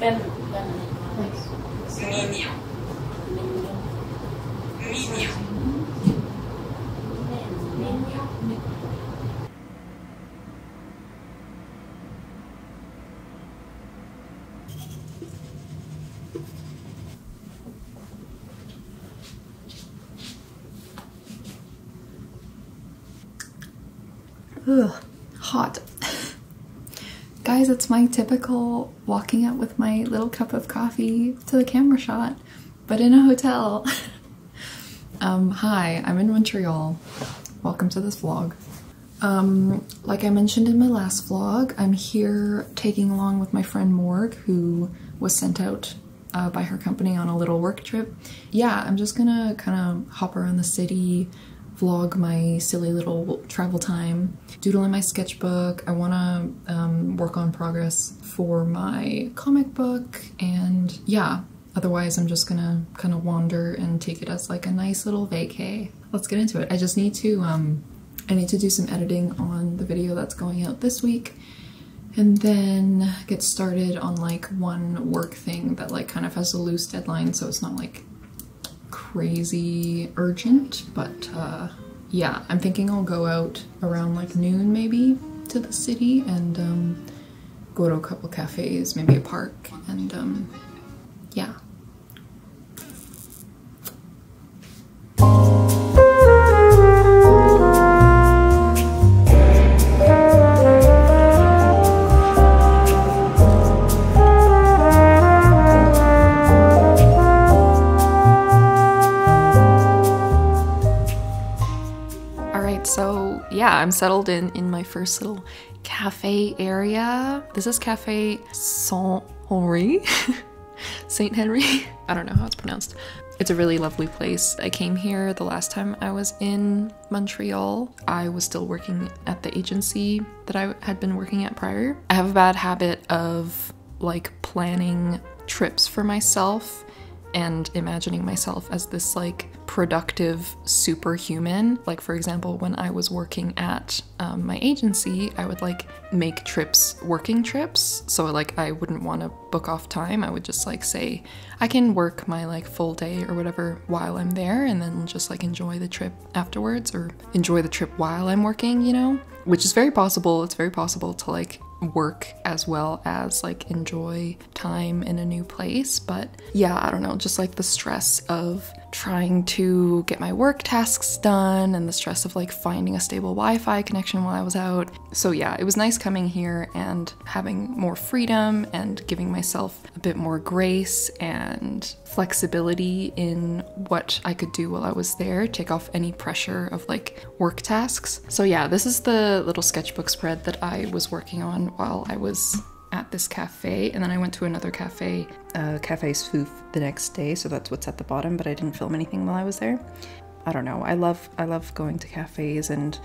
Mignon. Mignon. Ugh, hot. Guys, it's my typical walking out with my little cup of coffee to the camera shot, but in a hotel. Hi, I'm in Montreal. Welcome to this vlog. Like I mentioned in my last vlog, I'm here taking along with my friend Morg, who was sent out by her company on a little work trip. Yeah, I'm just gonna kind of hop around the city, vlog my silly little travel time, doodle in my sketchbook. I wanna work on progress for my comic book, and yeah, otherwise I'm just gonna kind of wander and take it as like a nice little vacay. Let's get into it. I just need to, I need to do some editing on the video that's going out this week, and then get started on like one work thing that like kind of has a loose deadline, so it's not like crazy urgent, but yeah, I'm thinking I'll go out around like noon maybe to the city and go to a couple cafes, maybe a park, and yeah. So yeah, I'm settled in my first little cafe area. This is Cafe Saint Henri. Saint Henry. I don't know how it's pronounced. It's a really lovely place. I came here the last time I was in Montreal. I was still working at the agency that I had been working at prior. I have a bad habit of like planning trips for myself and imagining myself as this like productive superhuman. Like for example, when I was working at my agency, I would like make trips, working trips. So like I wouldn't want to book off time. I would just like say I can work my like full day or whatever while I'm there, and then just like enjoy the trip afterwards, or enjoy the trip while I'm working, you know, which is very possible. It's very possible to like work as well as like enjoy time in a new place. But yeah, I don't know, just like the stress of trying to get my work tasks done and the stress of like finding a stable Wi-Fi connection while I was out. So yeah, it was nice coming here and having more freedom and giving myself a bit more grace and flexibility in what I could do while I was there, take off any pressure of like work tasks. So yeah, this is the little sketchbook spread that I was working on while I was at this cafe, and then I went to another cafe, Cafe Spoof, the next day, so that's what's at the bottom, but I didn't film anything while I was there. I don't know, I love going to cafes and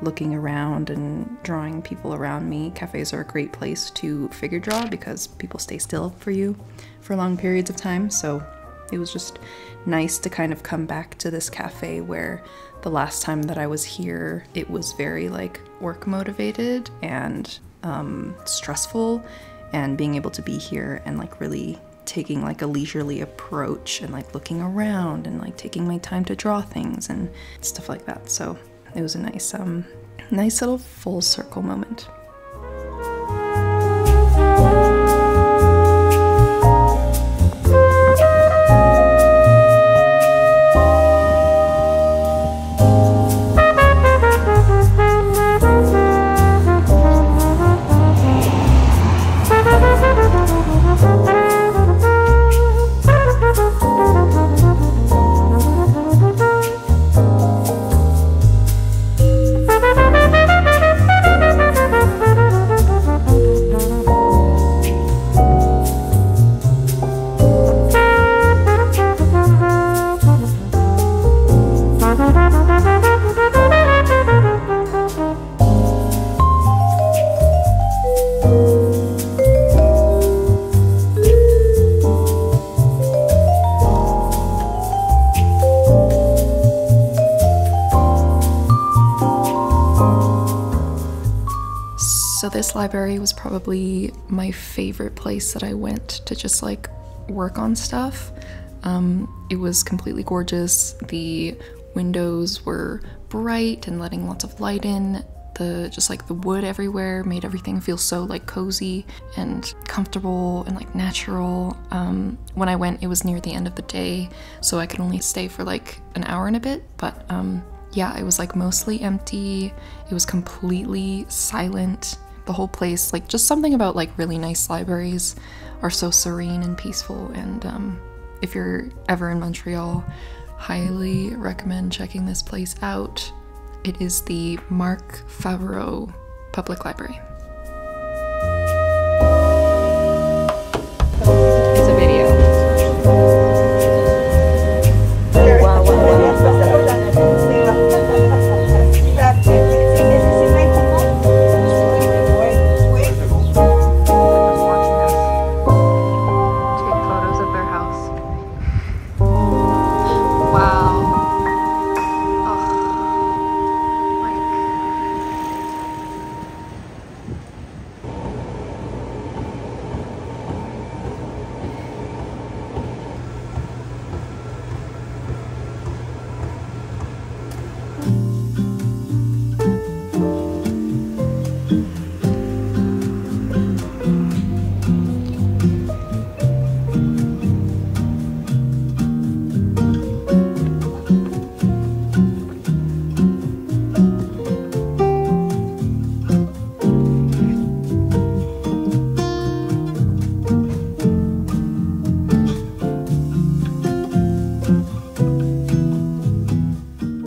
looking around and drawing people around me. Cafes are a great place to figure draw because people stay still for you for long periods of time, so it was just nice to kind of come back to this cafe where the last time that I was here, it was very like work motivated and stressful, and being able to be here and like really taking like a leisurely approach and like looking around and like taking my time to draw things and stuff like that. So it was a nice nice little full circle moment. So this library was probably my favorite place that I went to just like work on stuff. It was completely gorgeous. The windows were bright and letting lots of light in. Just like the wood everywhere made everything feel so like cozy and comfortable and like natural. When I went, it was near the end of the day, so I could only stay for like an hour and a bit, but yeah, it was like mostly empty. It was completely silent. The whole place, like just something about like really nice libraries are so serene and peaceful, and if you're ever in Montreal, highly recommend checking this place out. It is the Marc Favreau Public Library. It's a video. Take photos of their house. Wow.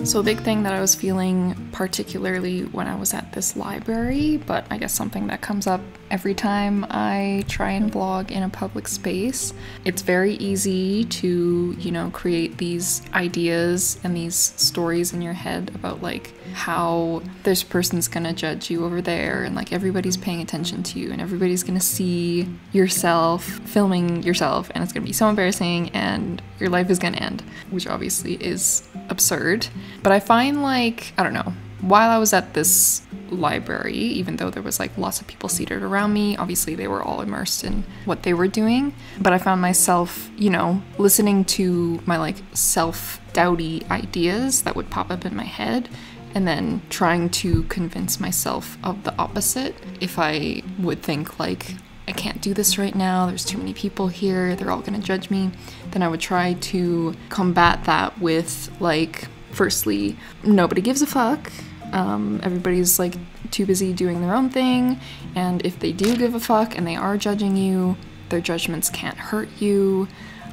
So a big thing that I was feeling, particularly when I was at this library, but I guess something that comes up every time I try and vlog in a public space, it's very easy to, you know, create these ideas and these stories in your head about like how this person's gonna judge you over there, and like everybody's paying attention to you and everybody's gonna see yourself filming yourself, and it's gonna be so embarrassing and your life is gonna end, which obviously is absurd. But I find like, I don't know, while I was at this library, even though there was like lots of people seated around me, obviously they were all immersed in what they were doing, but I found myself, you know, listening to my like self-doubty ideas that would pop up in my head, and then trying to convince myself of the opposite. If I would think like, I can't do this right now, there's too many people here, they're all gonna judge me, then I would try to combat that with like, firstly, nobody gives a fuck. Everybody's like too busy doing their own thing, and if they do give a fuck and they are judging you, their judgments can't hurt you.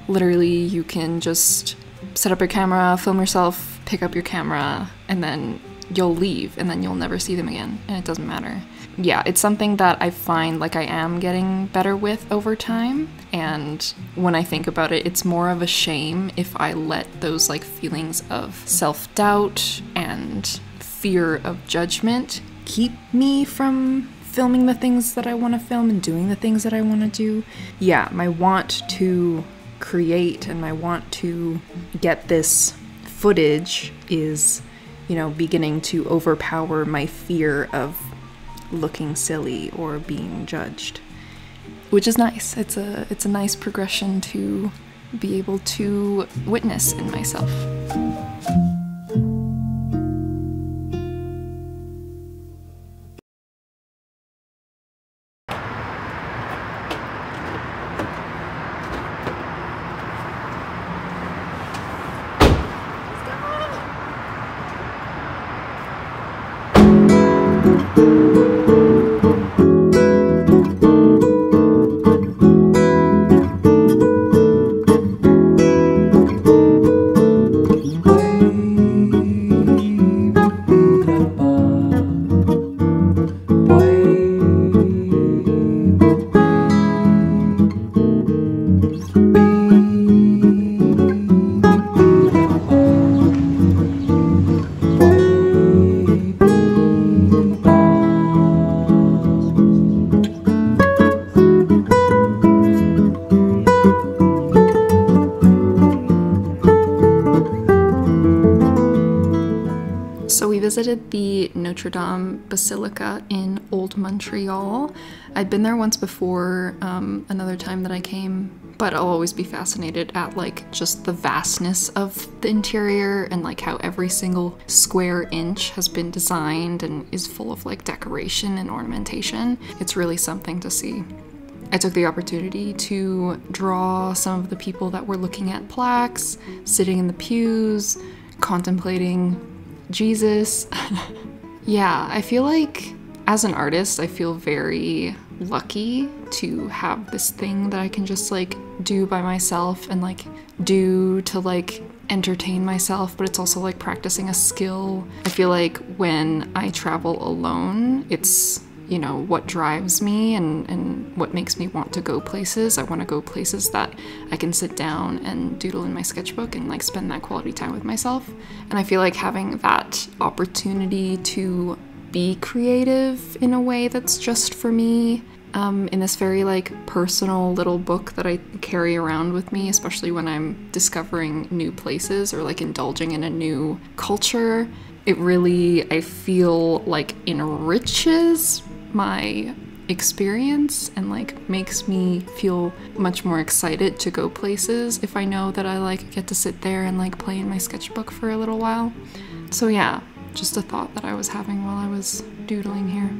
Literally, you can just set up your camera, film yourself, pick up your camera, and then you'll leave, and then you'll never see them again, and it doesn't matter. Yeah, it's something that I find like I am getting better with over time, and when I think about it, it's more of a shame if I let those like feelings of self-doubt and fear of judgment keep me from filming the things that I want to film and doing the things that I want to do. Yeah, my want to create and my want to get this footage is, you know, beginning to overpower my fear of looking silly or being judged, which is nice. It's a nice progression to be able to witness in myself. visited the Notre Dame Basilica in Old Montreal. I'd been there once before, another time that I came, but I'll always be fascinated at like just the vastness of the interior and like how every single square inch has been designed and is full of like decoration and ornamentation. It's really something to see. I took the opportunity to draw some of the people that were looking at plaques, sitting in the pews, contemplating Jesus. Yeah, I feel like as an artist, I feel very lucky to have this thing that I can just like do by myself and like do to like entertain myself, but it's also like practicing a skill. I feel like when I travel alone, it's, you know, what drives me and what makes me want to go places. I want to go places that I can sit down and doodle in my sketchbook and like spend that quality time with myself. And I feel like having that opportunity to be creative in a way that's just for me, in this very like personal little book that I carry around with me, especially when I'm discovering new places or like indulging in a new culture. It really, I feel like, enriches my experience and like makes me feel much more excited to go places if I know that I like get to sit there and like play in my sketchbook for a little while. So yeah, just a thought that I was having while I was doodling here.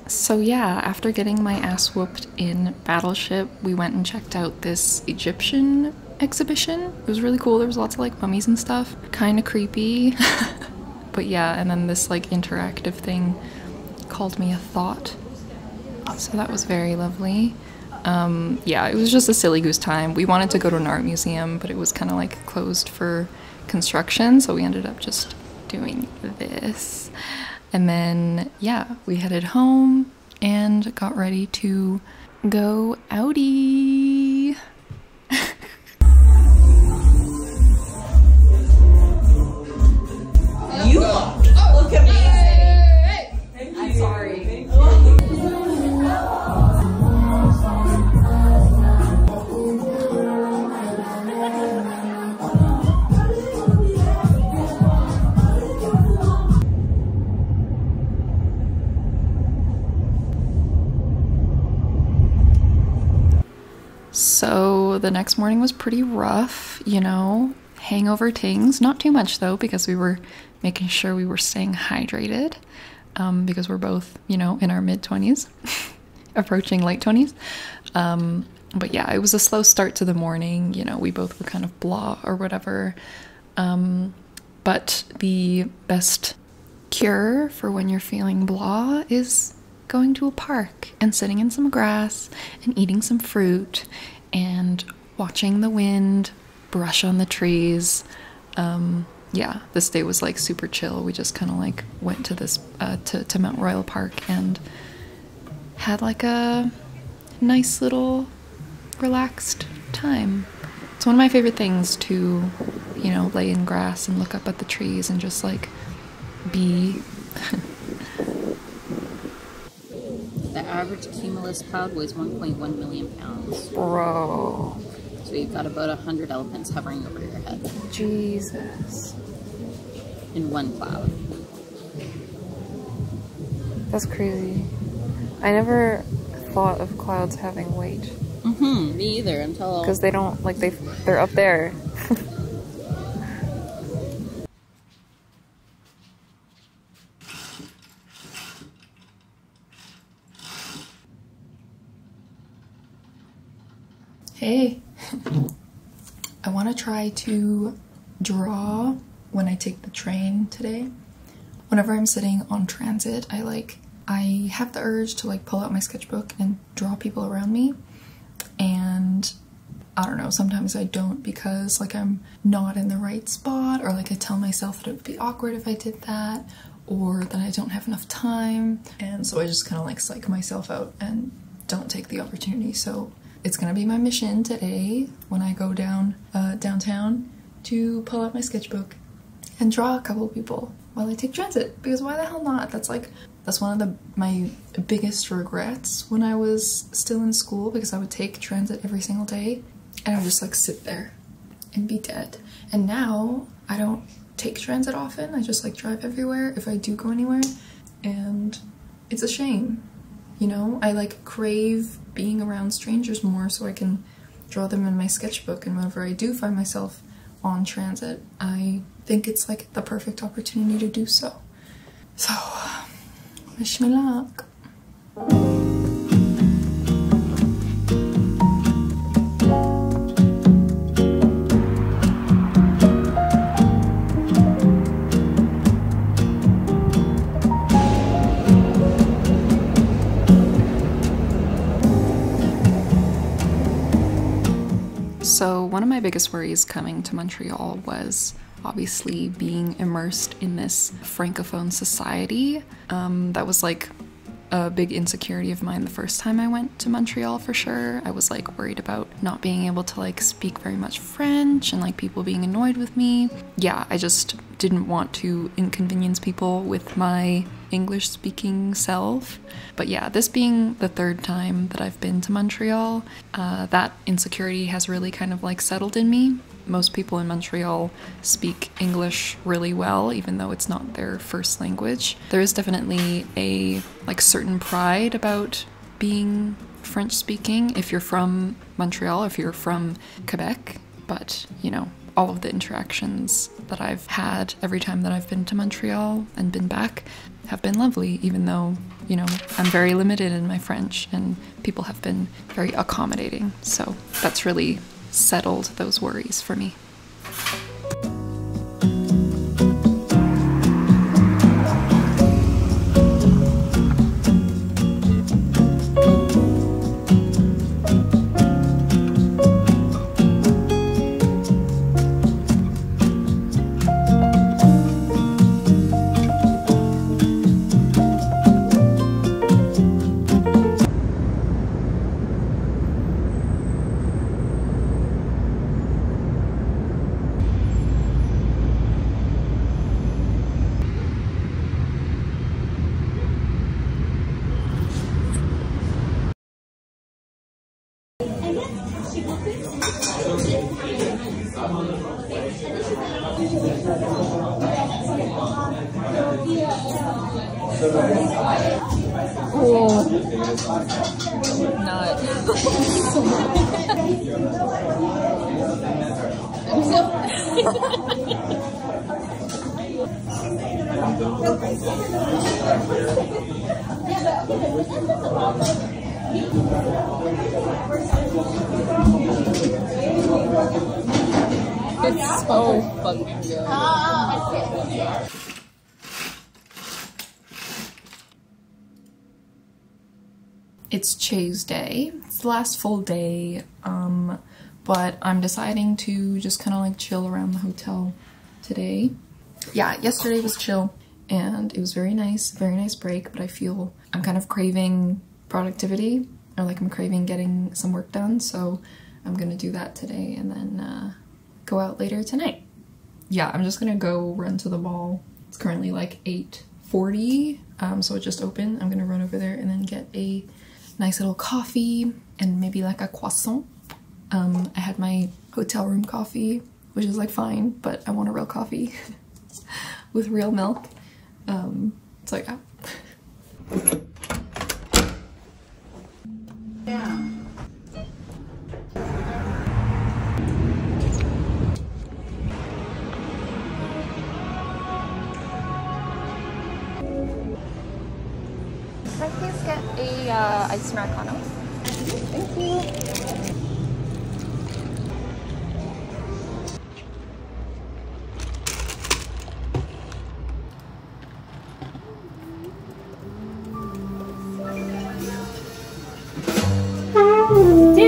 So yeah, after getting my ass whooped in Battleship, we went and checked out this Egyptian exhibition. It was really cool. There was lots of like mummies and stuff. Kind of creepy. But yeah, and then this like interactive thing called me a thought. So that was very lovely. Yeah, it was just a silly goose time. We wanted to go to an art museum, but it was kind of like closed for construction, so we ended up just doing this. And then, yeah, we headed home and got ready to go outie. You look amazing. I'm sorry. So the next morning was pretty rough, you know, hangover tings. Not too much though, because we were making sure we were staying hydrated, because we're both, you know, in our mid-20s, approaching late 20s. But yeah, it was a slow start to the morning, you know, we both were kind of blah or whatever. But the best cure for when you're feeling blah is going to a park and sitting in some grass and eating some fruit and watching the wind brush on the trees. Yeah, this day was like super chill. We just kind of like went to this to Montreal Park and had like a nice little relaxed time. It's one of my favorite things to, you know, lay in grass and look up at the trees and just like be. The average cumulus cloud weighs 1.1 million pounds. Bro. So you've got about 100 elephants hovering over your head. Jesus. In one cloud. That's crazy. I never thought of clouds having weight. Mm-hmm, me either, until... Because they don't, like, they're up there. Hey! I want to try to draw when I take the train today. Whenever I'm sitting on transit, I have the urge to like pull out my sketchbook and draw people around me, and I don't know, sometimes I don't because like I'm not in the right spot, or like I tell myself that it would be awkward if I did that, or that I don't have enough time, and so I just kind of like psych myself out and don't take the opportunity. So it's gonna be my mission today when I go down downtown to pull out my sketchbook and draw a couple of people while I take transit, because why the hell not? That's one of my biggest regrets when I was still in school, because I would take transit every single day and I would just like sit there and be dead. And now I don't take transit often, I just like drive everywhere if I do go anywhere, and it's a shame, you know? I like crave being around strangers more so I can draw them in my sketchbook, and whenever I do find myself on transit, I think it's like the perfect opportunity to do so. So, wish me luck. So one of my biggest worries coming to Montreal was obviously being immersed in this francophone society. That was like a big insecurity of mine the first time I went to Montreal, for sure. I was like worried about not being able to like speak very much French and like people being annoyed with me. Yeah, I just didn't want to inconvenience people with my English speaking self. But yeah, this being the third time that I've been to Montreal, that insecurity has really kind of like settled in me. Most people in Montreal speak English really well, even though it's not their first language. There is definitely a like certain pride about being French speaking if you're from Montreal, if you're from Quebec, but you know, all of the interactions that I've had every time that I've been to Montreal and been back have been lovely, even though, you know, I'm very limited in my French and people have been very accommodating. So that's really settled those worries for me. It's so fucking good. It's Tuesday. It's the last full day, but I'm deciding to just kind of like chill around the hotel today. Yeah, yesterday was chill and it was very nice break, but I feel I'm kind of craving productivity, or like I'm craving getting some work done, so I'm gonna do that today and then go out later tonight. Yeah, I'm just gonna go run to the mall. It's currently like 8:40, so it just opened. I'm gonna run over there and then get a nice little coffee and maybe like a croissant. I had my hotel room coffee, which is like fine, but I want a real coffee with real milk. So yeah. Yeah. Can I please get a iced Americano? Thank you.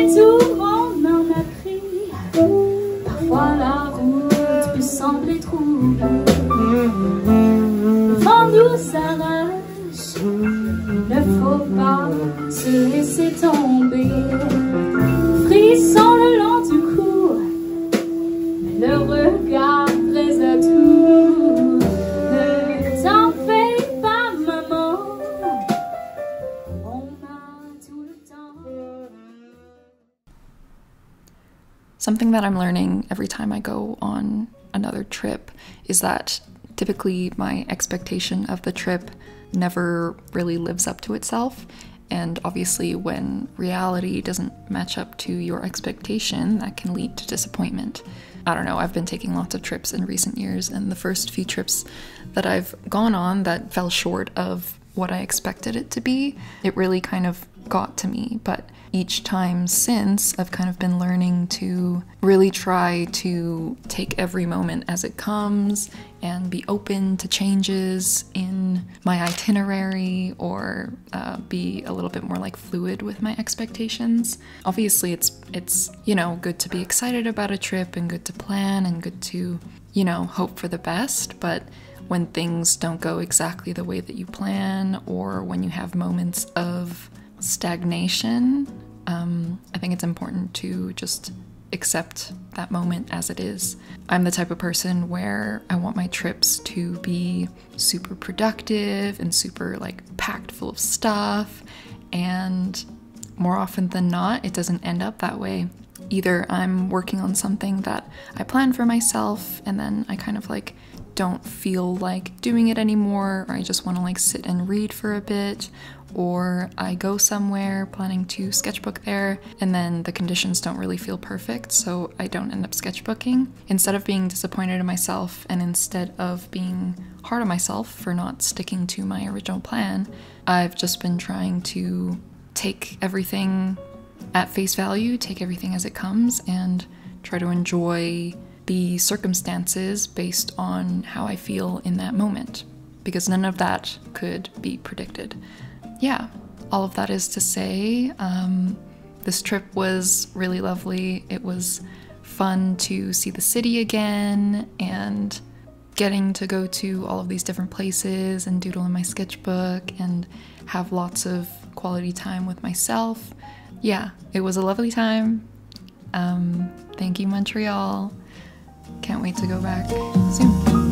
détour, on en a pris. Parfois la route peut sembler trouble. Le vent nous arrache, ne faut pas se laisser tomber. Frisson le long du cou, le regard prêt à tout. Ne t'en fais pas, maman, on a tout le temps. Something that I'm learning every time I go on another trip is that typically my expectation of the trip never really lives up to itself. And obviously when reality doesn't match up to your expectation, that can lead to disappointment. I don't know, I've been taking lots of trips in recent years, and the first few trips that I've gone on that fell short of what I expected it to be, it really kind of got to me. But each time since, I've kind of been learning to really try to take every moment as it comes and be open to changes in my itinerary, or be a little bit more like fluid with my expectations. Obviously it's you know, good to be excited about a trip and good to plan and good to, you know, hope for the best, but when things don't go exactly the way that you plan, or when you have moments of stagnation, I think it's important to just accept that moment as it is. I'm the type of person where I want my trips to be super productive and super like packed full of stuff, and more often than not, it doesn't end up that way. Either I'm working on something that I plan for myself and then I kind of like don't feel like doing it anymore, or I just want to like sit and read for a bit, or I go somewhere planning to sketchbook there and then the conditions don't really feel perfect, so I don't end up sketchbooking. Instead of being disappointed in myself and instead of being hard on myself for not sticking to my original plan, I've just been trying to take everything at face value, take everything as it comes, and try to enjoy the circumstances based on how I feel in that moment, because none of that could be predicted. Yeah, all of that is to say, this trip was really lovely. It was fun to see the city again and getting to go to all of these different places and doodle in my sketchbook and have lots of quality time with myself. Yeah, it was a lovely time. Thank you, Montreal. Can't wait to go back soon.